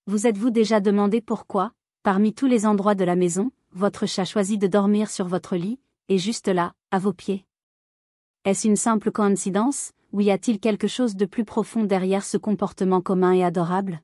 Vous êtes-vous déjà demandé pourquoi, parmi tous les endroits de la maison, votre chat choisit de dormir sur votre lit, et juste là, à vos pieds? Est-ce une simple coïncidence, ou y a-t-il quelque chose de plus profond derrière ce comportement commun et adorable?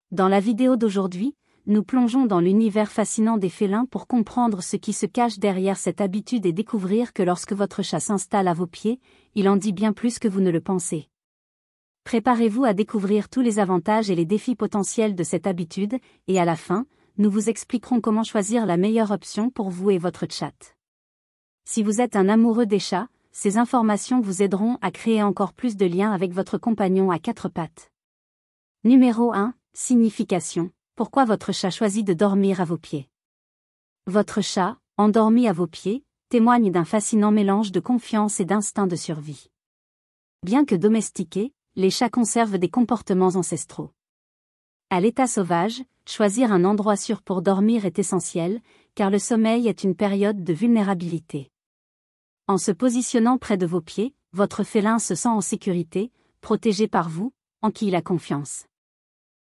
Dans la vidéo d'aujourd'hui, nous plongeons dans l'univers fascinant des félins pour comprendre ce qui se cache derrière cette habitude et découvrir que lorsque votre chat s'installe à vos pieds, il en dit bien plus que vous ne le pensez. Préparez-vous à découvrir tous les avantages et les défis potentiels de cette habitude, et à la fin, nous vous expliquerons comment choisir la meilleure option pour vous et votre chat. Si vous êtes un amoureux des chats, ces informations vous aideront à créer encore plus de liens avec votre compagnon à quatre pattes. Numéro 1. Signification. Pourquoi votre chat choisit de dormir à vos pieds? Votre chat, endormi à vos pieds, témoigne d'un fascinant mélange de confiance et d'instinct de survie. Bien que domestiqués, les chats conservent des comportements ancestraux. À l'état sauvage, choisir un endroit sûr pour dormir est essentiel, car le sommeil est une période de vulnérabilité. En se positionnant près de vos pieds, votre félin se sent en sécurité, protégé par vous, en qui il a confiance.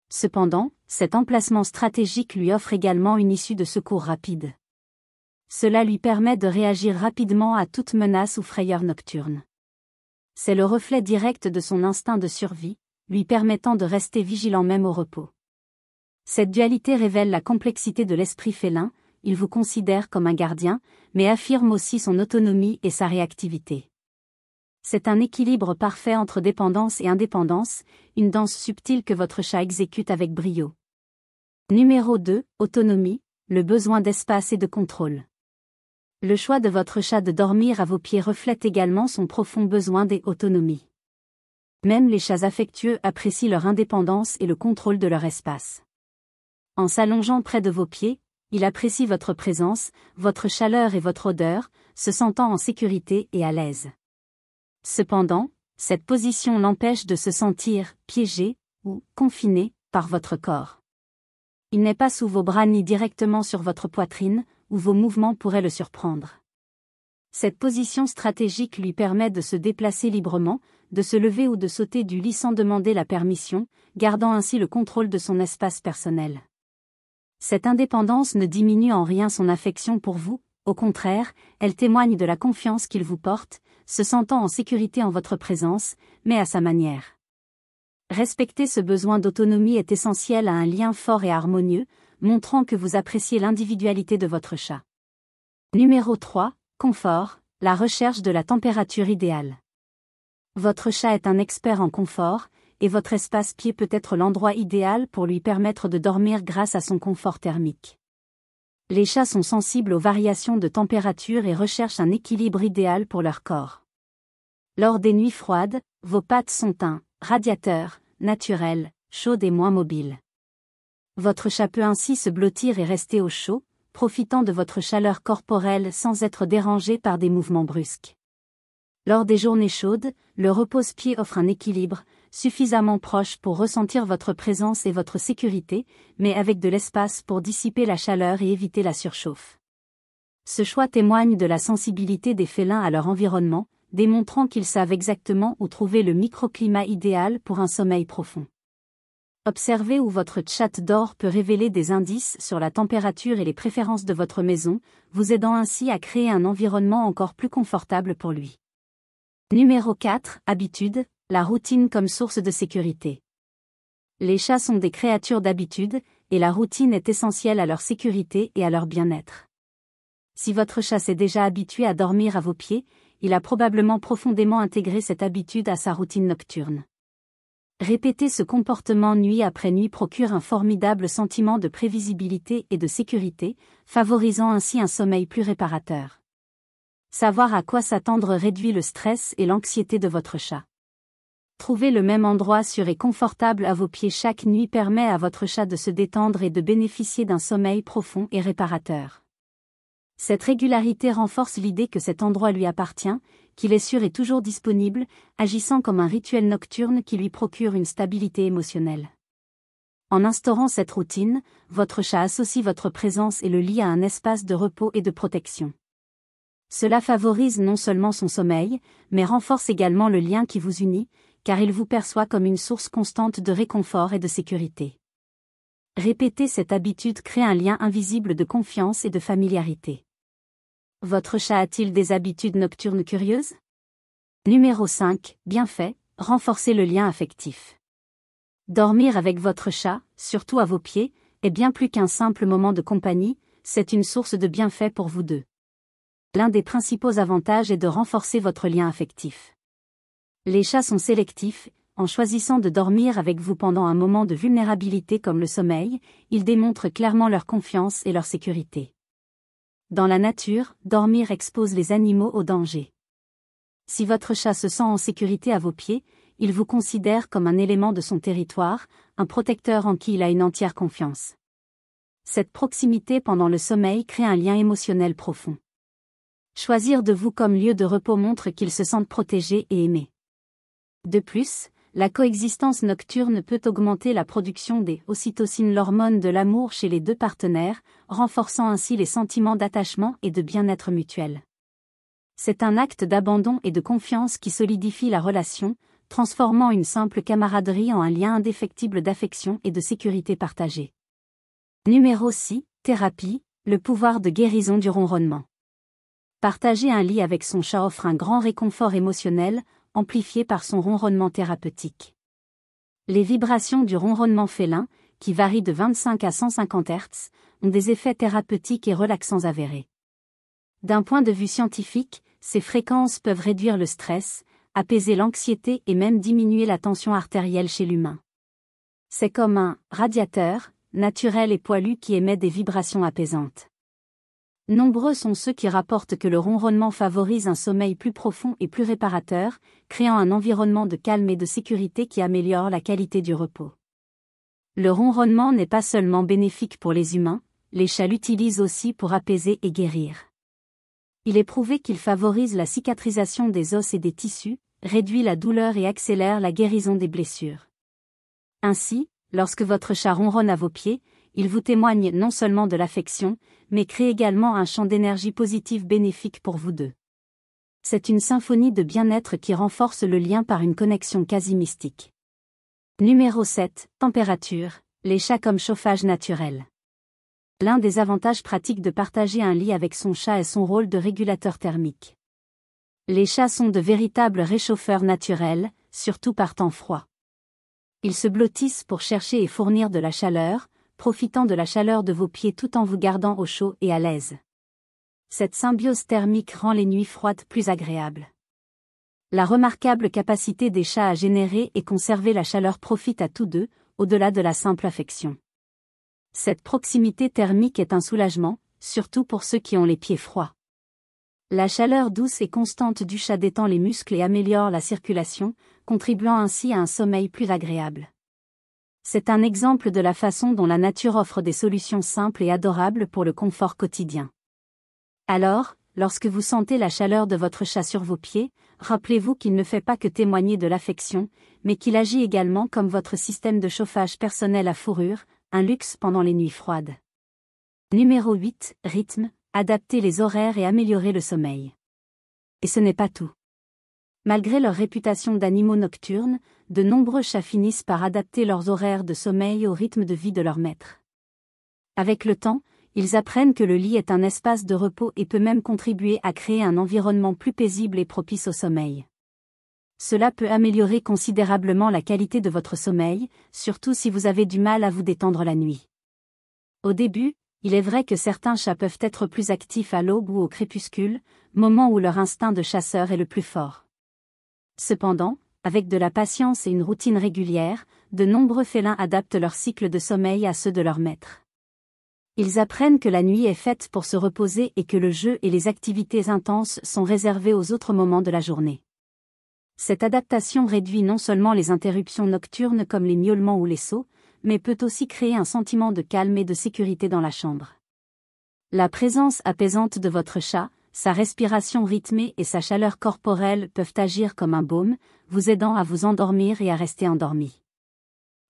Cependant, cet emplacement stratégique lui offre également une issue de secours rapide. Cela lui permet de réagir rapidement à toute menace ou frayeur nocturne. C'est le reflet direct de son instinct de survie, lui permettant de rester vigilant même au repos. Cette dualité révèle la complexité de l'esprit félin, il vous considère comme un gardien, mais affirme aussi son autonomie et sa réactivité. C'est un équilibre parfait entre dépendance et indépendance, une danse subtile que votre chat exécute avec brio. Numéro 2. Autonomie, le besoin d'espace et de contrôle. Le choix de votre chat de dormir à vos pieds reflète également son profond besoin d'autonomie. Même les chats affectueux apprécient leur indépendance et le contrôle de leur espace. En s'allongeant près de vos pieds, il apprécie votre présence, votre chaleur et votre odeur, se sentant en sécurité et à l'aise. Cependant, cette position l'empêche de se sentir piégé ou confiné par votre corps. Il n'est pas sous vos bras ni directement sur votre poitrine, où vos mouvements pourraient le surprendre. Cette position stratégique lui permet de se déplacer librement, de se lever ou de sauter du lit sans demander la permission, gardant ainsi le contrôle de son espace personnel. Cette indépendance ne diminue en rien son affection pour vous, au contraire, elle témoigne de la confiance qu'il vous porte, se sentant en sécurité en votre présence, mais à sa manière. Respecter ce besoin d'autonomie est essentiel à un lien fort et harmonieux, montrant que vous appréciez l'individualité de votre chat. Numéro 3. Confort, la recherche de la température idéale. Votre chat est un expert en confort, et votre espace-pied peut être l'endroit idéal pour lui permettre de dormir grâce à son confort thermique. Les chats sont sensibles aux variations de température et recherchent un équilibre idéal pour leur corps. Lors des nuits froides, vos pattes sont un radiateur naturel, chaude et moins mobile. Votre chat peut ainsi se blottir et rester au chaud, profitant de votre chaleur corporelle sans être dérangé par des mouvements brusques. Lors des journées chaudes, le repose-pied offre un équilibre, suffisamment proche pour ressentir votre présence et votre sécurité, mais avec de l'espace pour dissiper la chaleur et éviter la surchauffe. Ce choix témoigne de la sensibilité des félins à leur environnement, démontrant qu'ils savent exactement où trouver le microclimat idéal pour un sommeil profond. Observer où votre chat dort peut révéler des indices sur la température et les préférences de votre maison, vous aidant ainsi à créer un environnement encore plus confortable pour lui. Numéro 4. Habitude, la routine comme source de sécurité. Les chats sont des créatures d'habitude, et la routine est essentielle à leur sécurité et à leur bien-être. Si votre chat s'est déjà habitué à dormir à vos pieds, il a probablement profondément intégré cette habitude à sa routine nocturne. Répéter ce comportement nuit après nuit procure un formidable sentiment de prévisibilité et de sécurité, favorisant ainsi un sommeil plus réparateur. Savoir à quoi s'attendre réduit le stress et l'anxiété de votre chat. Trouver le même endroit sûr et confortable à vos pieds chaque nuit permet à votre chat de se détendre et de bénéficier d'un sommeil profond et réparateur. Cette régularité renforce l'idée que cet endroit lui appartient, qu'il est sûr et toujours disponible, agissant comme un rituel nocturne qui lui procure une stabilité émotionnelle. En instaurant cette routine, votre chat associe votre présence et le lit à un espace de repos et de protection. Cela favorise non seulement son sommeil, mais renforce également le lien qui vous unit, car il vous perçoit comme une source constante de réconfort et de sécurité. Répéter cette habitude crée un lien invisible de confiance et de familiarité. Votre chat a-t-il des habitudes nocturnes curieuses? Numéro 5. Bienfait, renforcer le lien affectif. Dormir avec votre chat, surtout à vos pieds, est bien plus qu'un simple moment de compagnie, c'est une source de bienfaits pour vous deux. L'un des principaux avantages est de renforcer votre lien affectif. Les chats sont sélectifs, en choisissant de dormir avec vous pendant un moment de vulnérabilité comme le sommeil, ils démontrent clairement leur confiance et leur sécurité. Dans la nature, dormir expose les animaux au danger. Si votre chat se sent en sécurité à vos pieds, il vous considère comme un élément de son territoire, un protecteur en qui il a une entière confiance. Cette proximité pendant le sommeil crée un lien émotionnel profond. Choisir de vous comme lieu de repos montre qu'ils se sentent protégés et aimés. De plus, la coexistence nocturne peut augmenter la production des ocytocines, l'hormone de l'amour chez les deux partenaires, renforçant ainsi les sentiments d'attachement et de bien-être mutuel. C'est un acte d'abandon et de confiance qui solidifie la relation, transformant une simple camaraderie en un lien indéfectible d'affection et de sécurité partagée. Numéro 6. Thérapie, le pouvoir de guérison du ronronnement. Partager un lit avec son chat offre un grand réconfort émotionnel, amplifié par son ronronnement thérapeutique. Les vibrations du ronronnement félin, qui varient de 25 à 150 Hz, ont des effets thérapeutiques et relaxants avérés. D'un point de vue scientifique, ces fréquences peuvent réduire le stress, apaiser l'anxiété et même diminuer la tension artérielle chez l'humain. C'est comme un radiateur, naturel et poilu qui émet des vibrations apaisantes. Nombreux sont ceux qui rapportent que le ronronnement favorise un sommeil plus profond et plus réparateur, créant un environnement de calme et de sécurité qui améliore la qualité du repos. Le ronronnement n'est pas seulement bénéfique pour les humains, les chats l'utilisent aussi pour apaiser et guérir. Il est prouvé qu'il favorise la cicatrisation des os et des tissus, réduit la douleur et accélère la guérison des blessures. Ainsi, lorsque votre chat ronronne à vos pieds, il vous témoigne non seulement de l'affection, mais crée également un champ d'énergie positive bénéfique pour vous deux. C'est une symphonie de bien-être qui renforce le lien par une connexion quasi mystique. Numéro 7. Température, les chats comme chauffage naturel. L'un des avantages pratiques de partager un lit avec son chat est son rôle de régulateur thermique. Les chats sont de véritables réchauffeurs naturels, surtout par temps froid. Ils se blottissent pour chercher et fournir de la chaleur, profitant de la chaleur de vos pieds tout en vous gardant au chaud et à l'aise. Cette symbiose thermique rend les nuits froides plus agréables. La remarquable capacité des chats à générer et conserver la chaleur profite à tous deux, au-delà de la simple affection. Cette proximité thermique est un soulagement, surtout pour ceux qui ont les pieds froids. La chaleur douce et constante du chat détend les muscles et améliore la circulation, contribuant ainsi à un sommeil plus agréable. C'est un exemple de la façon dont la nature offre des solutions simples et adorables pour le confort quotidien. Alors, lorsque vous sentez la chaleur de votre chat sur vos pieds, rappelez-vous qu'il ne fait pas que témoigner de l'affection, mais qu'il agit également comme votre système de chauffage personnel à fourrure, un luxe pendant les nuits froides. Numéro 8. Rythme, adapter les horaires et améliorer le sommeil. Et ce n'est pas tout. Malgré leur réputation d'animaux nocturnes, de nombreux chats finissent par adapter leurs horaires de sommeil au rythme de vie de leur maître. Avec le temps, ils apprennent que le lit est un espace de repos et peut même contribuer à créer un environnement plus paisible et propice au sommeil. Cela peut améliorer considérablement la qualité de votre sommeil, surtout si vous avez du mal à vous détendre la nuit. Au début, il est vrai que certains chats peuvent être plus actifs à l'aube ou au crépuscule, moment où leur instinct de chasseur est le plus fort. Cependant, avec de la patience et une routine régulière, de nombreux félins adaptent leur cycle de sommeil à ceux de leur maître. Ils apprennent que la nuit est faite pour se reposer et que le jeu et les activités intenses sont réservés aux autres moments de la journée. Cette adaptation réduit non seulement les interruptions nocturnes comme les miaulements ou les sauts, mais peut aussi créer un sentiment de calme et de sécurité dans la chambre. La présence apaisante de votre chat, sa respiration rythmée et sa chaleur corporelle peuvent agir comme un baume, vous aidant à vous endormir et à rester endormi.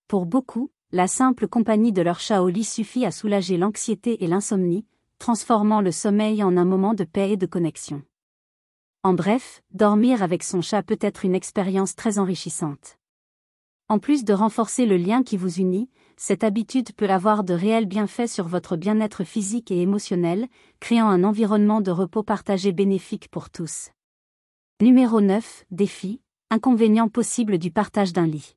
Pour beaucoup, la simple compagnie de leur chat au lit suffit à soulager l'anxiété et l'insomnie, transformant le sommeil en un moment de paix et de connexion. En bref, dormir avec son chat peut être une expérience très enrichissante. En plus de renforcer le lien qui vous unit, cette habitude peut avoir de réels bienfaits sur votre bien-être physique et émotionnel, créant un environnement de repos partagé bénéfique pour tous. Numéro 9. Défi, inconvénient possible du partage d'un lit.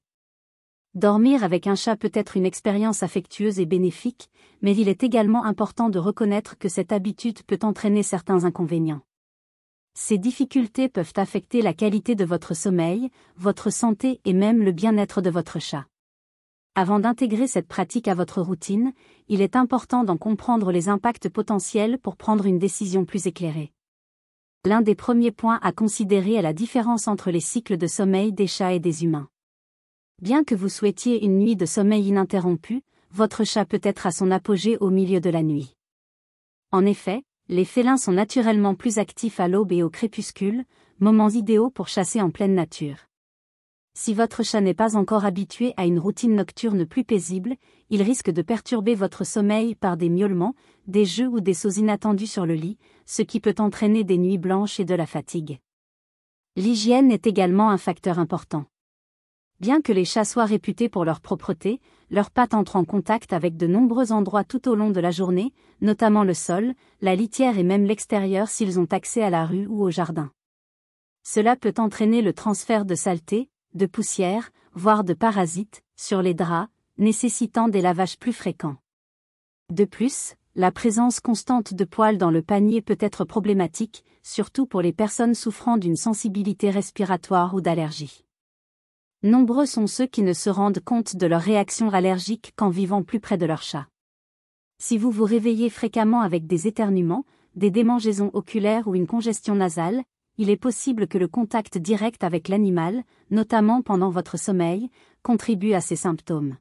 Dormir avec un chat peut être une expérience affectueuse et bénéfique, mais il est également important de reconnaître que cette habitude peut entraîner certains inconvénients. Ces difficultés peuvent affecter la qualité de votre sommeil, votre santé et même le bien-être de votre chat. Avant d'intégrer cette pratique à votre routine, il est important d'en comprendre les impacts potentiels pour prendre une décision plus éclairée. L'un des premiers points à considérer est la différence entre les cycles de sommeil des chats et des humains. Bien que vous souhaitiez une nuit de sommeil ininterrompue, votre chat peut être à son apogée au milieu de la nuit. En effet, les félins sont naturellement plus actifs à l'aube et au crépuscule, moments idéaux pour chasser en pleine nature. Si votre chat n'est pas encore habitué à une routine nocturne plus paisible, il risque de perturber votre sommeil par des miaulements, des jeux ou des sauts inattendus sur le lit, ce qui peut entraîner des nuits blanches et de la fatigue. L'hygiène est également un facteur important. Bien que les chats soient réputés pour leur propreté, leurs pattes entrent en contact avec de nombreux endroits tout au long de la journée, notamment le sol, la litière et même l'extérieur s'ils ont accès à la rue ou au jardin. Cela peut entraîner le transfert de saleté, de poussière, voire de parasites, sur les draps, nécessitant des lavages plus fréquents. De plus, la présence constante de poils dans le panier peut être problématique, surtout pour les personnes souffrant d'une sensibilité respiratoire ou d'allergie. Nombreux sont ceux qui ne se rendent compte de leur réaction allergique qu'en vivant plus près de leur chat. Si vous vous réveillez fréquemment avec des éternuements, des démangeaisons oculaires ou une congestion nasale, il est possible que le contact direct avec l'animal, notamment pendant votre sommeil, contribue à ces symptômes.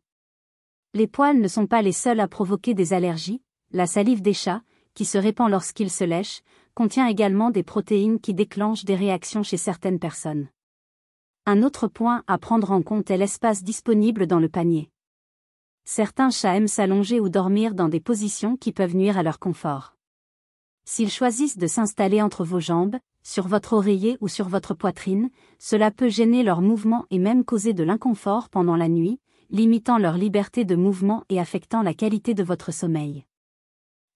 Les poils ne sont pas les seuls à provoquer des allergies, la salive des chats, qui se répand lorsqu'ils se lèchent, contient également des protéines qui déclenchent des réactions chez certaines personnes. Un autre point à prendre en compte est l'espace disponible dans le panier. Certains chats aiment s'allonger ou dormir dans des positions qui peuvent nuire à leur confort. S'ils choisissent de s'installer entre vos jambes, sur votre oreiller ou sur votre poitrine, cela peut gêner leur mouvement et même causer de l'inconfort pendant la nuit, limitant leur liberté de mouvement et affectant la qualité de votre sommeil.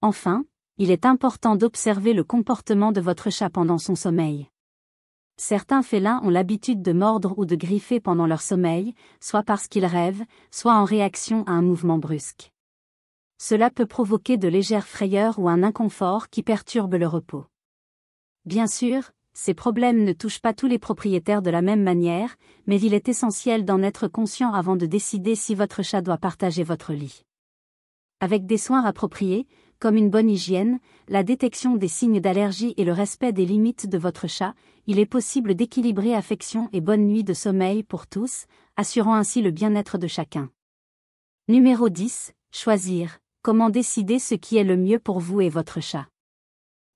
Enfin, il est important d'observer le comportement de votre chat pendant son sommeil. Certains félins ont l'habitude de mordre ou de griffer pendant leur sommeil, soit parce qu'ils rêvent, soit en réaction à un mouvement brusque. Cela peut provoquer de légères frayeurs ou un inconfort qui perturbe le repos. Bien sûr, ces problèmes ne touchent pas tous les propriétaires de la même manière, mais il est essentiel d'en être conscient avant de décider si votre chat doit partager votre lit. Avec des soins appropriés, comme une bonne hygiène, la détection des signes d'allergie et le respect des limites de votre chat, il est possible d'équilibrer affection et bonne nuit de sommeil pour tous, assurant ainsi le bien-être de chacun. Numéro 10. Choisir. Comment décider ce qui est le mieux pour vous et votre chat?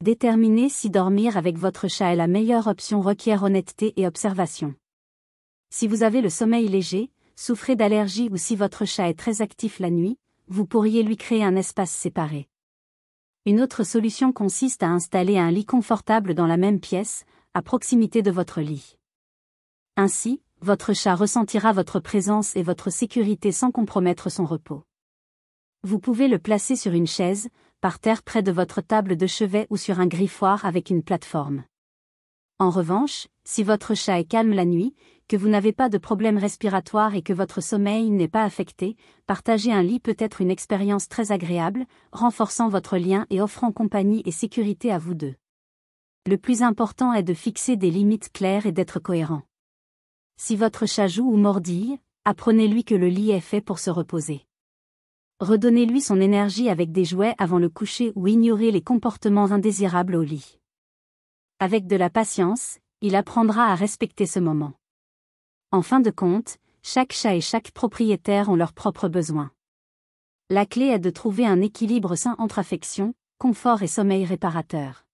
Déterminer si dormir avec votre chat est la meilleure option requiert honnêteté et observation. Si vous avez le sommeil léger, souffrez d'allergie ou si votre chat est très actif la nuit, vous pourriez lui créer un espace séparé. Une autre solution consiste à installer un lit confortable dans la même pièce, à proximité de votre lit. Ainsi, votre chat ressentira votre présence et votre sécurité sans compromettre son repos. Vous pouvez le placer sur une chaise, par terre près de votre table de chevet ou sur un griffoir avec une plateforme. En revanche, si votre chat est calme la nuit, que vous n'avez pas de problème respiratoire et que votre sommeil n'est pas affecté, partager un lit peut être une expérience très agréable, renforçant votre lien et offrant compagnie et sécurité à vous deux. Le plus important est de fixer des limites claires et d'être cohérent. Si votre chat joue ou mordille, apprenez-lui que le lit est fait pour se reposer. Redonnez-lui son énergie avec des jouets avant le coucher ou ignorez les comportements indésirables au lit. Avec de la patience, il apprendra à respecter ce moment. En fin de compte, chaque chat et chaque propriétaire ont leurs propres besoins. La clé est de trouver un équilibre sain entre affection, confort et sommeil réparateur.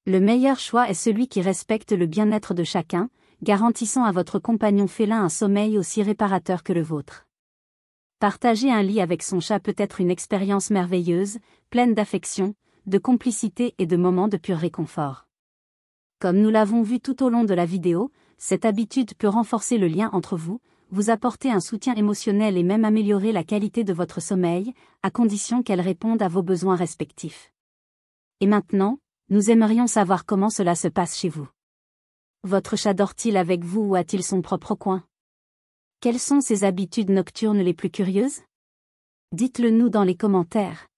Le meilleur choix est celui qui respecte le bien-être de chacun, garantissant à votre compagnon félin un sommeil aussi réparateur que le vôtre. Partager un lit avec son chat peut être une expérience merveilleuse, pleine d'affection, de complicité et de moments de pur réconfort. Comme nous l'avons vu tout au long de la vidéo, cette habitude peut renforcer le lien entre vous, vous apporter un soutien émotionnel et même améliorer la qualité de votre sommeil, à condition qu'elles répondent à vos besoins respectifs. Et maintenant, nous aimerions savoir comment cela se passe chez vous. Votre chat dort-il avec vous ou a-t-il son propre coin? Quelles sont ses habitudes nocturnes les plus curieuses? Dites-le nous dans les commentaires.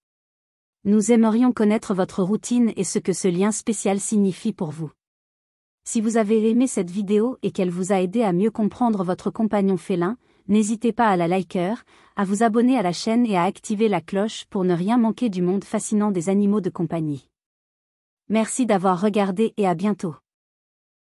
Nous aimerions connaître votre routine et ce que ce lien spécial signifie pour vous. Si vous avez aimé cette vidéo et qu'elle vous a aidé à mieux comprendre votre compagnon félin, n'hésitez pas à la liker, à vous abonner à la chaîne et à activer la cloche pour ne rien manquer du monde fascinant des animaux de compagnie. Merci d'avoir regardé et à bientôt.